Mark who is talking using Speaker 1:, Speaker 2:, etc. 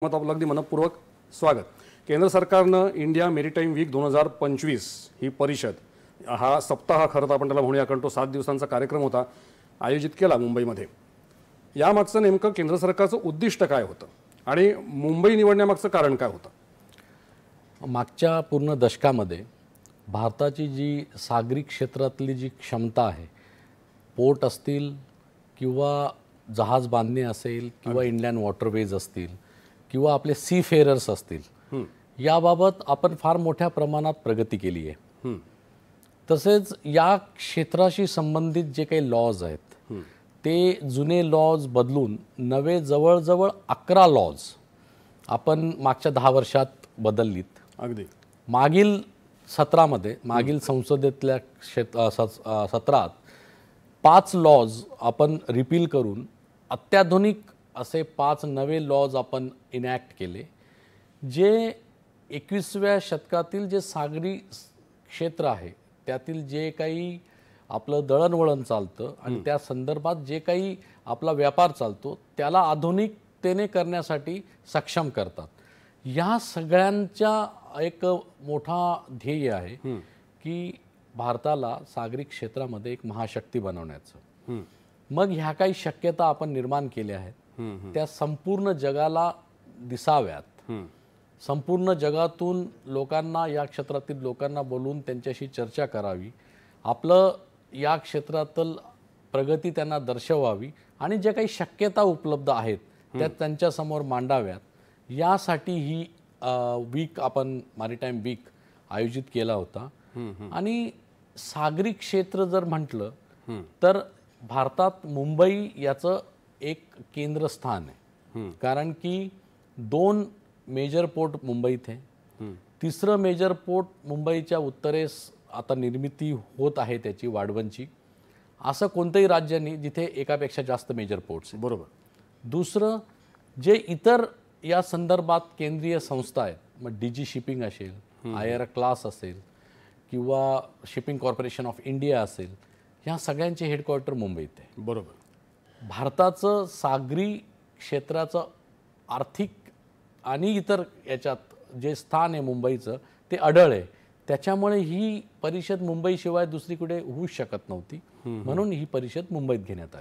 Speaker 1: मत आपलं अगदी मनपूर्वक स्वागत। केंद्र सरकारनं इंडिया मेरीटाईम वीक 2025 ही परिषद, हा सप्ताह खरं तर आपण त्याला म्हणूया, कारण तो 7 दिवसांचा कार्यक्रम होता, आयोजित केला मुंबईमध्ये। यामागचं नेमकं केंद्र सरकारचं उद्दिष्ट काय होतं आणि मुंबई निवडण्यामागचं कारण काय होतं?
Speaker 2: मागच्या पूर्ण दशकामध्ये भारताची जी सागरी क्षेत्रातली जी क्षमता आहे, पोर्ट असतील किंवा जहाज बांधणी असेल किंवा इंडियन वॉटरवेज असतील किंवा आपले सी फेरर्स असतील, याबाबत आपण फार मोठ्या प्रमाणात प्रगती केली आहे। तसेच या क्षेत्राशी संबंधित जे काही लॉज आहेत ते जुने लॉज बदलून नवे जवळजवळ 11 लॉज आपण मागच्या 10 वर्षात बदललीत।
Speaker 1: अगदी
Speaker 2: मागील सत्रामध्ये, मागील संसदेतल्या सत्रात 5 लॉज आपण रिपील करून अत्याधुनिक असे 5 नवे लॉज आपण इनॅक्ट केले, जे 21व्या शतकातील जे सागरी क्षेत्र आहे त्यातील जे काही आपलं दळणवळण चालतं आणि त्या संदर्भात जे काही आपला व्यापार चालतो त्याला आधुनिकतेने करण्यासाठी सक्षम करतात। या सगळ्यांचा एक मोठा ध्येय आहे की भारताला सागरी क्षेत्रामध्ये एक महाशक्ती बनवण्याचं। मग ह्या काही शक्यता आपण निर्माण केल्या आहेत, त्या संपूर्ण जगाला दिसाव्यात, संपूर्ण जगातून लोकांना, या क्षेत्रातील लोकांना बोलून त्यांच्याशी चर्चा करावी, आपलं या क्षेत्रातील प्रगती त्यांना दर्शवावी आणि जे काही शक्यता उपलब्ध आहेत त्या त्यांच्यासमोर मांडाव्यात, यासाठी ही वीक, आपण मॅरीटाईम वीक आयोजित केला होता। आणि सागरी क्षेत्र जर म्हटलं तर भारतात मुंबई याचं एक केंद्रस्थान आहे, कारण की 2 मेजर पोर्ट मुंबईत आहे। तिसरं मेजर पोर्ट मुंबईच्या उत्तरेस आता निर्मिती होत आहे त्याची, वाढवणची। असं कोणतंही राज्य नाही जिथे एकापेक्षा जास्त मेजर पोर्ट्स आहे।
Speaker 1: बरोबर।
Speaker 2: दुसरं, जे इतर या संदर्भात केंद्रीय संस्था आहेत, मग डीजी शिपिंग असेल, IR क्लास असेल किंवा शिपिंग कॉर्पोरेशन ऑफ इंडिया असेल, ह्या सगळ्यांचे हेडक्वार्टर मुंबईत आहे।
Speaker 1: बरोबर।
Speaker 2: भारताचं सागरी क्षेत्राचं आर्थिक आणि इतर याच्यात जे स्थान आहे मुंबईचं ते अढळ आहे, त्याच्यामुळे ही परिषद मुंबईशिवाय दुसरीकडे होऊ शकत नव्हती, म्हणून ही परिषद मुंबईत घेण्यात आली।